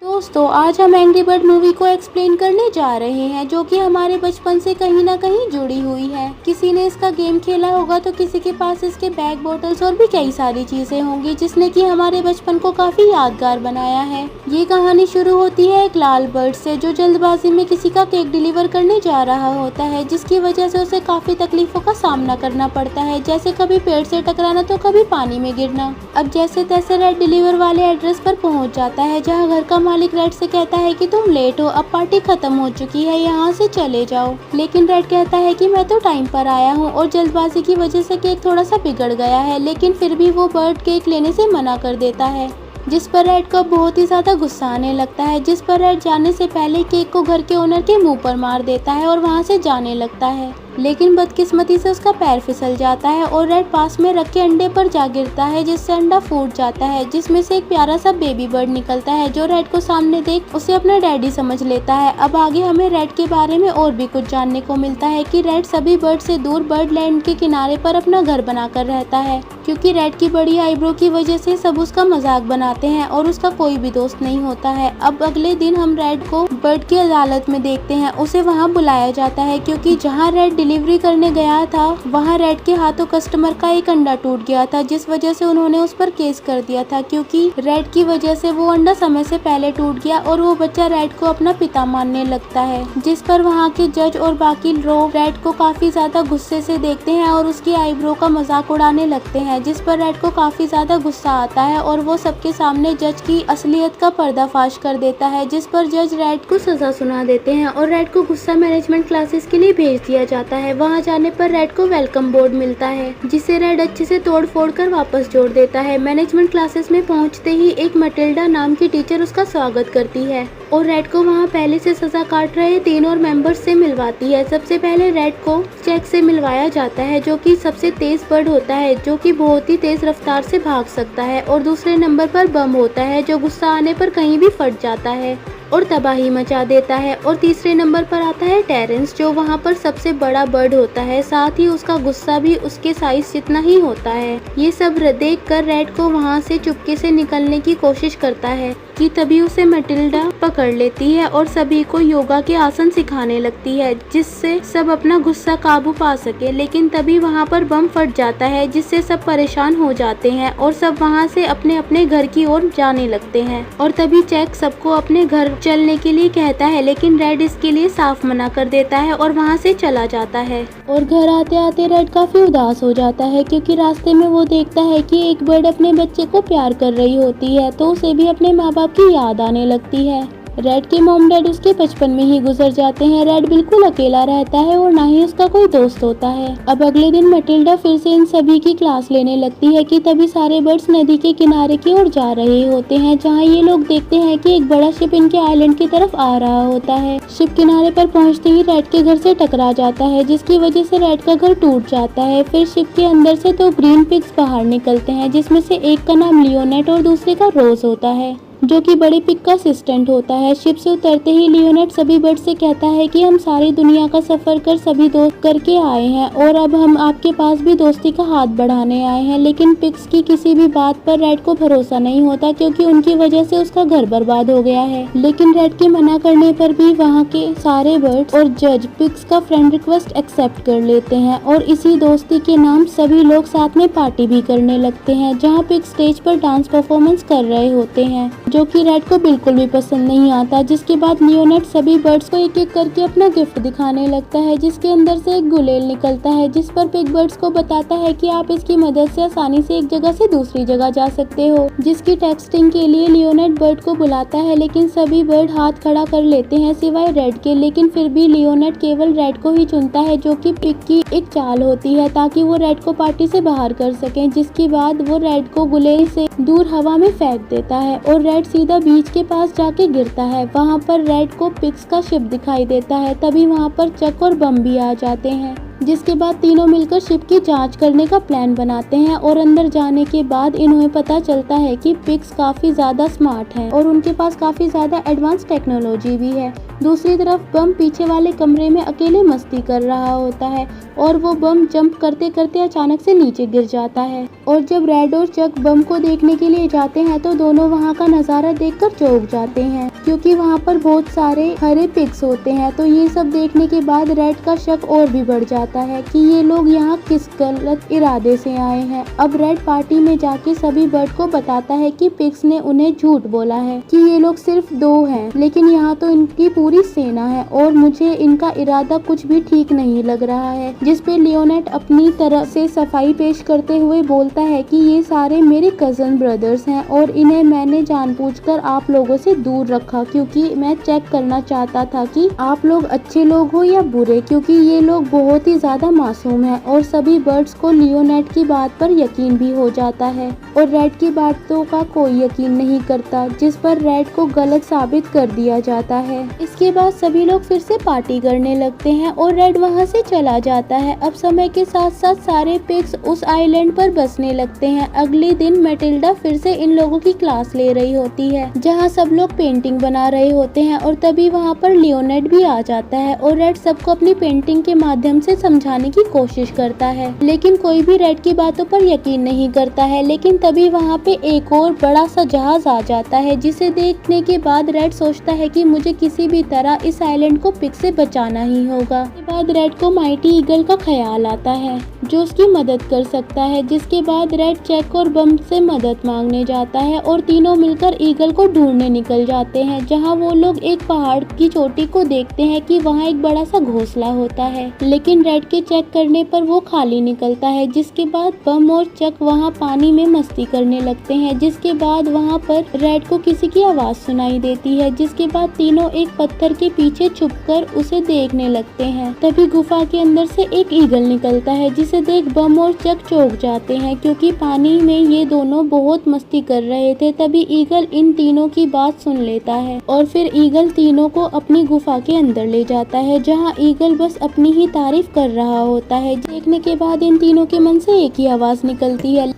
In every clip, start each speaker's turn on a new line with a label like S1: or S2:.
S1: दोस्तों आज हम एंग्री बर्ड मूवी को एक्सप्लेन करने जा रहे हैं, जो कि हमारे बचपन से कहीं ना कहीं जुड़ी हुई है। किसी ने इसका गेम खेला होगा तो किसी के पास इसके बैग बॉटल्स और भी कई सारी चीजें होंगी, जिसने कि हमारे बचपन को काफी यादगार बनाया है। ये कहानी शुरू होती है एक लाल बर्ड से, जो जल्दबाजी में किसी का केक डिलीवर करने जा रहा होता है, जिसकी वजह से उसे काफी तकलीफों का सामना करना पड़ता है, जैसे कभी पेड़ से टकराना तो कभी पानी में गिरना। अब जैसे तैसे रेड डिलीवर वाले एड्रेस पर पहुंच जाता है, जहां घर का मालिक रेड से कहता है कि तुम लेट हो, अब पार्टी खत्म हो चुकी है, यहाँ से चले जाओ। लेकिन रेड कहता है कि मैं तो टाइम पर आया हूँ और जल्दबाजी की वजह से केक थोड़ा सा बिगड़ गया है, लेकिन फिर भी वो बर्ड केक लेने से मना कर देता है, जिस पर रेड को बहुत ही ज्यादा गुस्सा आने लगता है, जिस पर रेड जाने से पहले केक को घर के ओनर के मुंह पर मार देता है और वहाँ से जाने लगता है। लेकिन बदकिस्मती से उसका पैर फिसल जाता है और रेड पास में रखे अंडे पर जा गिरता है, जिससे अंडा फूट जाता है, जिसमें से एक प्यारा सा बेबी बर्ड निकलता है, जो रेड को सामने देख उसे अपना डैडी समझ लेता है। अब आगे हमें रेड के बारे में और भी कुछ जानने को मिलता है कि रेड सभी बर्ड से दूर बर्ड लैंड के किनारे पर अपना घर बनाकर रहता है, क्योंकि रेड की बड़ी आईब्रो की वजह से सब उसका मजाक बनाते हैं और उसका कोई भी दोस्त नहीं होता है। अब अगले दिन हम रेड को बर्ड की अदालत में देखते हैं। उसे वहाँ बुलाया जाता है क्योंकि जहाँ रेड डिलीवरी करने गया था वहाँ रेड के हाथों कस्टमर का एक अंडा टूट गया था, जिस वजह से उन्होंने उस पर केस कर दिया था, क्योंकि रेड की वजह से वो अंडा समय से पहले टूट गया और वो बच्चा रेड को अपना पिता मानने लगता है। जिस पर वहाँ के जज और बाकी लोग रेड को काफी ज्यादा गुस्से से देखते हैं और उसकी आईब्रो का मजाक उड़ाने लगते हैं, जिस पर रेड को काफी ज्यादा गुस्सा आता है और वो सबके सामने जज की असलियत का पर्दाफाश कर देता है, जिस पर जज रेड को सजा सुना देते हैं और रेड को गुस्सा मैनेजमेंट क्लासेस के लिए भेज दिया जाता है। वहाँ जाने पर रेड को वेलकम बोर्ड मिलता है, जिसे रेड अच्छे से तोड़ फोड़ कर वापस जोड़ देता है। मैनेजमेंट क्लासेस में पहुँचते ही एक मटिल्डा नाम की टीचर उसका स्वागत करती है और रेड को वहाँ पहले से सजा काट रहे 3 और मेंबर्स से मिलवाती है। सबसे पहले रेड को चेक से मिलवाया जाता है, जो कि सबसे तेज बर्ड होता है, जो कि बहुत ही तेज रफ्तार से भाग सकता है, और दूसरे नंबर पर बम होता है, जो गुस्सा आने पर कहीं भी फट जाता है और तबाही मचा देता है, और तीसरे नंबर पर आता है टेरेंस, जो वहाँ पर सबसे बड़ा बर्ड होता है, साथ ही उसका गुस्सा भी उसके साइज जितना ही होता है। ये सब देख कर रेड को वहाँ से चुपके से निकलने की कोशिश करता है कि तभी उसे मटिल्डा पकड़ लेती है और सभी को योगा के आसन सिखाने लगती है, जिससे सब अपना गुस्सा काबू पा सके। लेकिन तभी वहाँ पर बम फट जाता है, जिससे सब परेशान हो जाते हैं और सब वहाँ से अपने अपने घर की ओर जाने लगते हैं। और तभी चेक सबको अपने घर चलने के लिए कहता है, लेकिन रेड इसके लिए साफ मना कर देता है और वहाँ से चला जाता है। और घर आते आते रेड काफी उदास हो जाता है, क्योंकि रास्ते में वो देखता है कि एक बर्ड अपने बच्चे को प्यार कर रही होती है, तो उसे भी अपने माँ बाप की याद आने लगती है। रेड के मॉम डैड उसके बचपन में ही गुजर जाते हैं। रेड बिल्कुल अकेला रहता है और ना ही उसका कोई दोस्त होता है। अब अगले दिन मटिल्डा फिर से इन सभी की क्लास लेने लगती है कि तभी सारे बर्ड्स नदी के किनारे की ओर जा रहे होते हैं, जहां ये लोग देखते हैं कि एक बड़ा शिप इनके आइलैंड की तरफ आ रहा होता है। शिप किनारे पर पहुंचते ही रेड के घर से टकरा जाता है, जिसकी वजह से रेड का घर टूट जाता है। फिर शिप के अंदर से 2 ग्रीन पिग्स बाहर निकलते हैं, जिसमें से एक का नाम लियोनेट और दूसरे का रोज होता है, जो कि बड़ी पिग का असिस्टेंट होता है। शिप से उतरते ही लियोनेट सभी बर्ड से कहता है कि हम सारी दुनिया का सफर कर सभी दोस्त करके आए हैं और अब हम आपके पास भी दोस्ती का हाथ बढ़ाने आए हैं। लेकिन पिग्स की किसी भी बात पर रेड को भरोसा नहीं होता, क्योंकि उनकी वजह से उसका घर बर्बाद हो गया है। लेकिन रेड के मना करने पर भी वहाँ के सारे बर्ड्स और जज पिग्स का फ्रेंड रिक्वेस्ट एक्सेप्ट कर लेते हैं और इसी दोस्ती के नाम सभी लोग साथ में पार्टी भी करने लगते हैं, जहाँ पिग स्टेज पर डांस परफॉर्मेंस कर रहे होते हैं, जो कि रेड को बिल्कुल भी पसंद नहीं आता। जिसके बाद लियोनेट सभी बर्ड्स को एक एक करके अपना गिफ्ट दिखाने लगता है, जिसके अंदर से एक गुलेल निकलता है, जिस पर पिग बर्ड्स को बताता है कि आप इसकी मदद से आसानी से एक जगह से दूसरी जगह जा सकते हो। जिसकी टेक्सटिंग के लिए लियोनेट बर्ड को बुलाता है, लेकिन सभी बर्ड हाथ खड़ा कर लेते हैं सिवाय रेड के। लेकिन फिर भी लियोनेट केवल रेड को ही चुनता है, जो कि पिग की एक चाल होती है, ताकि वो रेड को पार्टी से बाहर कर सके। जिसके बाद वो रेड को गुलेल से दूर हवा में फेंक देता है और रेड सीधा बीच के पास जाके गिरता है। वहाँ पर रेड को पिग्स का शिप दिखाई देता है। तभी वहाँ पर चक और बम भी आ जाते हैं, जिसके बाद तीनों मिलकर शिप की जांच करने का प्लान बनाते हैं और अंदर जाने के बाद इन्हें पता चलता है कि पिग्स काफी ज्यादा स्मार्ट हैं और उनके पास काफी ज्यादा एडवांस टेक्नोलॉजी भी है। दूसरी तरफ बम पीछे वाले कमरे में अकेले मस्ती कर रहा होता है और वो बम जंप करते करते अचानक से नीचे गिर जाता है। और जब रेड और चक बम को देखने के लिए जाते हैं तो दोनों वहाँ का नज़ारा देखकर चौंक जाते हैं, क्योंकि वहाँ पर बहुत सारे हरे पिग्स होते हैं। तो ये सब देखने के बाद रेड का शक और भी बढ़ जाता है कि ये लोग यहाँ किस गलत इरादे से आए हैं। अब रेड पार्टी में जाके सभी बर्ड को बताता है कि पिग्स ने उन्हें झूठ बोला है कि ये लोग सिर्फ 2 हैं, लेकिन यहाँ तो इनकी पूरी सेना है और मुझे इनका इरादा कुछ भी ठीक नहीं लग रहा है। जिस पे लियोनेट अपनी तरफ से सफाई पेश करते हुए बोलता है कि ये सारे मेरे कजन ब्रदर्स हैं और इन्हें मैंने जानबूझकर आप लोगों से दूर रखा, क्योंकि मैं चेक करना चाहता था कि आप लोग अच्छे लोग हो या बुरे, क्योंकि ये लोग बहुत ही ज्यादा मासूम हैं। और सभी बर्ड्स को लियोनेट की बात पर यकीन भी हो जाता है और रेड की बातों का कोई यकीन नहीं करता, जिस पर रेड को गलत साबित कर दिया जाता है। इसके बाद सभी लोग फिर से पार्टी करने लगते हैं और रेड वहाँ से चला जाता है। अब समय के साथ साथ सारे पिग्स उस आइलैंड पर बसने लगते हैं। अगले दिन मैटिल्डा फिर से इन लोगों की क्लास ले रही होती है, जहाँ सब लोग पेंटिंग बना रहे होते हैं और तभी वहाँ पर लियोनेट भी आ जाता है और रेड सबको अपनी पेंटिंग के माध्यम से समझाने की कोशिश करता है, लेकिन कोई भी रेड की बातों पर यकीन नहीं करता है। लेकिन तभी वहाँ पे एक और बड़ा सा जहाज आ जाता है, जिसे देखने के बाद रेड सोचता है कि मुझे किसी भी तरह इस आइलैंड को पिग से बचाना ही होगा। इसके बाद रेड को माइटी ईगल का ख्याल आता है जो उसकी मदद कर सकता है, जिसके बाद रेड चेक और बम से मदद मांगने जाता है और तीनों मिलकर ईगल को ढूंढने निकल जाते हैं, जहां वो लोग एक पहाड़ की चोटी को देखते हैं कि वहां एक बड़ा सा घोंसला होता है, लेकिन रेड के चेक करने पर वो खाली निकलता है। जिसके बाद बम और चक वहां पानी में मस्ती करने लगते हैं। जिसके बाद वहां पर रेड को किसी की आवाज सुनाई देती है, जिसके बाद तीनों एक पत्थर के पीछे छुपकर उसे देखने लगते हैं। तभी गुफा के अंदर से एक ईगल निकलता है, जिसे देख बम और चक चौंक जाते हैं, क्योंकि पानी में ये दोनों बहुत मस्ती कर रहे थे। तभी ईगल इन तीनों की बात सुन लेता है और फिर ईगल तीनों को अपनी गुफा के अंदर ले जाता है, जहां ईगल बस अपनी ही तारीफ कर रहा होता है। देखने के बाद इन तीनों के मन से एक ही आवाज निकलती है,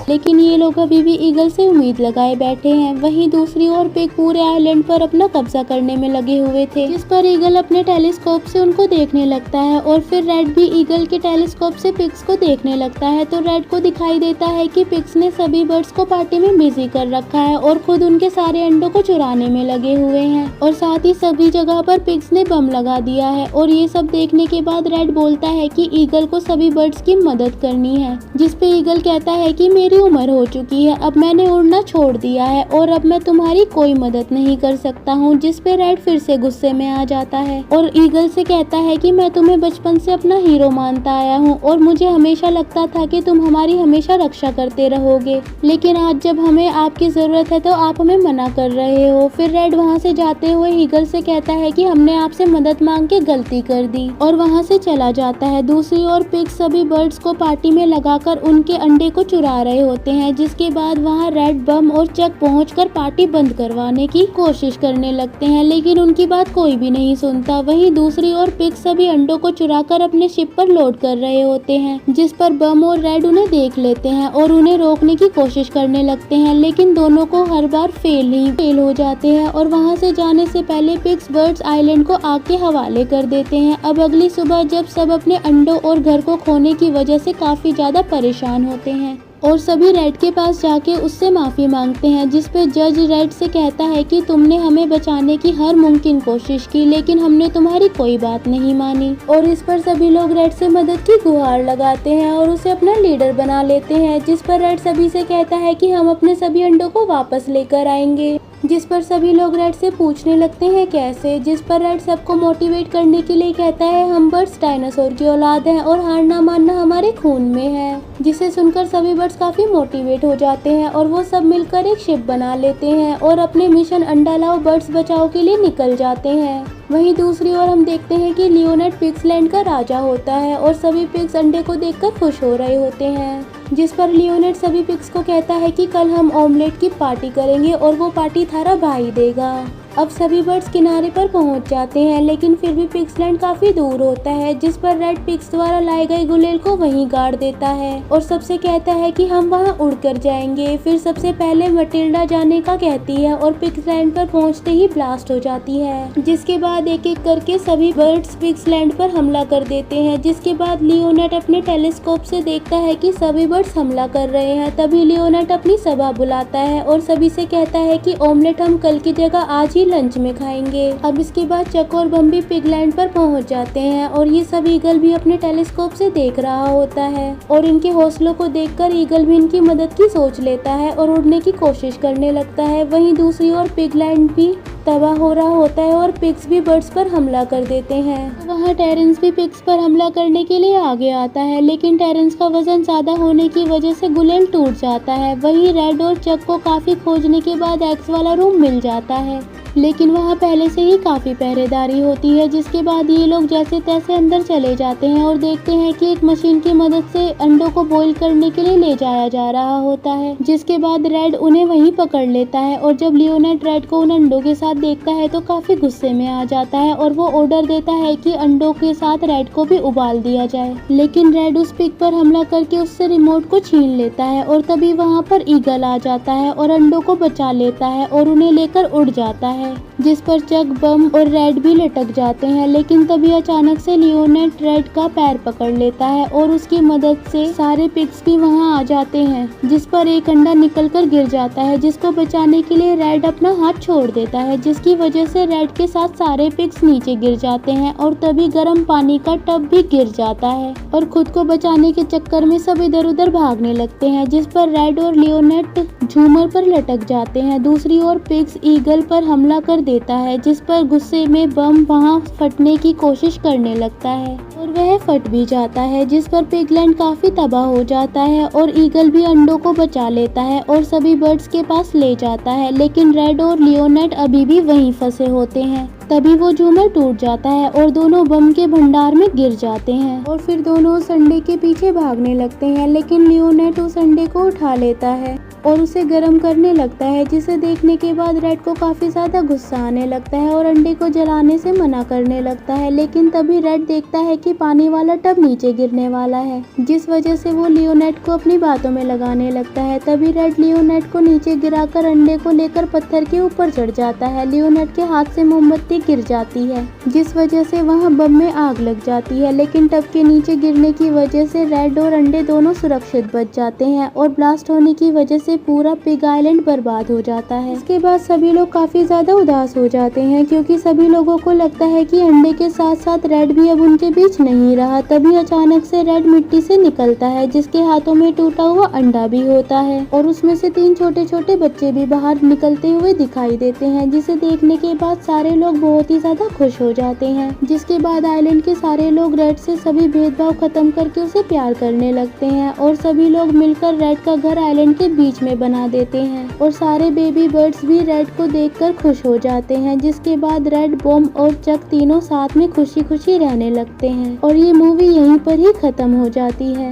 S1: लेकिन ये लोग अभी भी ईगल से उम्मीद लगाए बैठे हैं। वहीं दूसरी ओर पिग पूरे आइलैंड पर अपना कब्जा करने में लगे हुए थे, जिस पर ईगल अपने टेलीस्कोप से उनको देखने लगता है और फिर रेड भी ईगल के टेलीस्कोप से पिग्स को देखने लगता है। तो रेड को दिखाई देता है कि पिग्स ने सभी बर्ड्स को पार्टी में बिजी कर रखा है और खुद उनके सारे अंडों को चुराने में लगे हुए हैं और साथ ही सभी जगह पर पिग्स ने बम लगा दिया है। और ये सब देखने के बाद रेड बोलता है कि ईगल को सभी बर्ड्स की मदद करनी है, जिस पे ईगल कहता है कि मेरी उम्र हो चुकी है, अब मैंने उड़ना छोड़ दिया है और अब मैं तुम्हारी कोई मदद नहीं कर सकता हूँ। जिस पे रेड फिर से गुस्से में आ जाता है और ईगल से कहता है कि मैं तुम्हें बचपन से अपना हीरो मानता आया हूँ और मुझे हमेशा लगता था कि तुम हमारी हमेशा रक्षा करते रहोगे, लेकिन आज जब हमें आपकी जरूरत है तो आप हमें मना कर रहे हो। फिर रेड वहाँ से जाते हुए ईगल से कहता है कि हमने आपसे मदद मांग के गलती कर दी और वहाँ से चला जाता है। दूसरी ओर पिग सभी बर्ड्स को पार्टी में लगाकर उनके अंडे को चुरा रहे होते हैं, जिसके बाद वहाँ रेड, बम और चक पहुंचकर पार्टी बंद करवाने की कोशिश करने लगते हैं, लेकिन उनकी बात कोई भी नहीं सुनता। वहीं दूसरी ओर पिग सभी अंडों को चुराकर अपने शिप पर लोड कर रहे होते हैं, जिस पर बम और रेड उन्हें देख लेते हैं और उन्हें रोकने की कोशिश करने लगते हैं, लेकिन दोनों को हर बार फेल हो जाते हैं और वहाँ से जाने से पहले पिग्स बर्ड्स आइलैंड को आग के हवाले कर देते हैं। अब अगली सुबह जब सब अपने अंडों और घर को खोने की वजह से काफी ज्यादा परेशान होते हैं और सभी रेड के पास जाके उससे माफी मांगते हैं, जिस पे जज रेड से कहता है कि तुमने हमें बचाने की हर मुमकिन कोशिश की, लेकिन हमने तुम्हारी कोई बात नहीं मानी। और इस पर सभी लोग रेड से मदद की गुहार लगाते हैं और उसे अपना लीडर बना लेते हैं, जिस पर रेड सभी से कहता है कि हम अपने सभी अंडों को वापस लेकर आएंगे, जिस पर सभी लोग रेड से पूछने लगते हैं कैसे। जिस पर रेड सबको मोटिवेट करने के लिए कहता है हम बर्ड्स डायनासोर की औलाद हैं और हार ना मानना हमारे खून में है, जिसे सुनकर सभी बर्ड्स काफी मोटिवेट हो जाते हैं और वो सब मिलकर एक शिप बना लेते हैं और अपने मिशन अंडा लाओ बर्ड्स बचाओ के लिए निकल जाते हैं। वहीं दूसरी ओर हम देखते हैं कि लियोनेट पिग्सलैंड का राजा होता है और सभी पिग्स अंडे को देखकर खुश हो रहे होते हैं, जिस पर लियोनेट सभी पिग्स को कहता है कि कल हम ऑमलेट की पार्टी करेंगे और वो पार्टी थारा भाई देगा। अब सभी बर्ड्स किनारे पर पहुंच जाते हैं, लेकिन फिर भी पिग्सलैंड काफी दूर होता है, जिस पर रेड पिग्स द्वारा लाए गए गुलेल को वहीं गाड़ देता है और सबसे कहता है कि हम वहां उड़कर जाएंगे। फिर सबसे पहले मटिल्डा जाने का कहती है और पिग्सलैंड पर पहुंचते ही ब्लास्ट हो जाती है, जिसके बाद एक एक करके सभी बर्ड्स पिग्सलैंड पर हमला कर देते हैं। जिसके बाद लियोनेट अपने टेलीस्कोप से देखता है कि सभी बर्ड्स हमला कर रहे हैं। तभी लियोनेट अपनी सभा बुलाता है और सभी से कहता है कि ऑमलेट हम कल की जगह आज ही लंच में खाएंगे। अब इसके बाद चक और बम भी पिगलैंड पर पहुंच जाते हैं और ये सब ईगल भी अपने टेलीस्कोप से देख रहा होता है और इनके हौसलों को देखकर ईगल भी इनकी मदद की सोच लेता है और उड़ने की कोशिश करने लगता है। वहीं दूसरी ओर पिगलैंड भी तबाह हो रहा होता है और पिग्स भी बर्ड्स पर हमला कर देते हैं। वहाँ टेरेंस भी पिग्स पर हमला करने के लिए आगे आता है, लेकिन टेरेंस का वजन ज्यादा होने की वजह से गुलेल टूट जाता है। वहीं रेड और चक को काफी खोजने के बाद एक्स वाला रूम मिल जाता है, लेकिन वहाँ पहले से ही काफी पहरेदारी होती है। जिसके बाद ये लोग जैसे तैसे अंदर चले जाते हैं और देखते हैं कि एक मशीन की मदद से अंडों को बॉईल करने के लिए ले जाया जा रहा होता है। जिसके बाद रेड उन्हें वहीं पकड़ लेता है और जब लियोनेट रेड को उन अंडों के साथ देखता है तो काफी गुस्से में आ जाता है और वो ऑर्डर देता है कि अंडों के साथ रेड को भी उबाल दिया जाए। लेकिन रेड उस पिग पर हमला करके उससे रिमोट को छीन लेता है और तभी वहाँ पर ईगल आ जाता है और अंडों को बचा लेता है और उन्हें लेकर उड़ जाता है, जिस पर चक, बम और रेड भी लटक जाते हैं। लेकिन तभी अचानक से लियोनेट रेड का पैर पकड़ लेता है और उसकी मदद से सारे पिग्स भी वहां आ जाते हैं, जिस पर एक अंडा निकलकर गिर जाता है, जिसको बचाने के लिए रेड अपना हाथ छोड़ देता है, जिसकी वजह से रेड के साथ सारे पिग्स नीचे गिर जाते हैं और तभी गर्म पानी का टब भी गिर जाता है और खुद को बचाने के चक्कर में सब इधर उधर भागने लगते हैं, जिस पर रेड और लियोनेट झूमर पर लटक जाते हैं। दूसरी ओर पिग्स ईगल पर हमला कर देता है, जिस पर गुस्से में बम वहां फटने की कोशिश करने लगता है और वह फट भी जाता है, जिस पर पिगलैंड काफी तबाह हो जाता है और ईगल भी अंडों को बचा लेता है और सभी बर्ड्स के पास ले जाता है। लेकिन रेड और लियोनेट अभी भी वहीं फंसे होते हैं। तभी वो झूमर टूट जाता है और दोनों बम के भंडार में गिर जाते हैं और फिर दोनों उस अंडे के पीछे भागने लगते हैं। लेकिन लियोनेट उस अंडे को उठा लेता है और उसे गर्म करने लगता है, जिसे देखने के बाद रेड को काफी ज्यादा गुस्सा आने लगता है और अंडे को जलाने से मना करने लगता है। लेकिन तभी रेड देखता है कि पानी वाला टब नीचे गिरने वाला है, जिस वजह से वो लियोनेट को अपनी बातों में लगाने लगता है। तभी रेड लियोनेट को नीचे गिराकर अंडे को लेकर पत्थर के ऊपर चढ़ जाता है। लियोनेट के हाथ से मोमबत्ती गिर जाती है, जिस वजह से वहाँ बम में आग लग जाती है। लेकिन टब के नीचे गिरने की वजह से रेड और अंडे दोनों सुरक्षित बच जाते हैं और ब्लास्ट होने की वजह से पूरा पिग आइलैंड बर्बाद हो जाता है। इसके बाद सभी लोग काफी ज्यादा उदास हो जाते हैं, क्योंकि सभी लोगों को लगता है कि अंडे के साथ साथ रेड भी अब उनके बीच नहीं रहा। तभी अचानक से रेड मिट्टी से निकलता है, जिसके हाथों में टूटा हुआ अंडा भी होता है और उसमें से 3 छोटे छोटे बच्चे भी बाहर निकलते हुए दिखाई देते हैं, जिसे देखने के बाद सारे लोग बहुत ही ज्यादा खुश हो जाते हैं। जिसके बाद आइलैंड के सारे लोग रेड से सभी भेदभाव खत्म करके उसे प्यार करने लगते हैं और सभी लोग मिलकर रेड का घर आइलैंड के बीच में बना देते हैं और सारे बेबी बर्ड्स भी रेड को देखकर खुश हो जाते हैं। जिसके बाद रेड, बॉम और चक तीनों साथ में खुशी खुशी रहने लगते हैं और ये मूवी यहीं पर ही खत्म हो जाती है।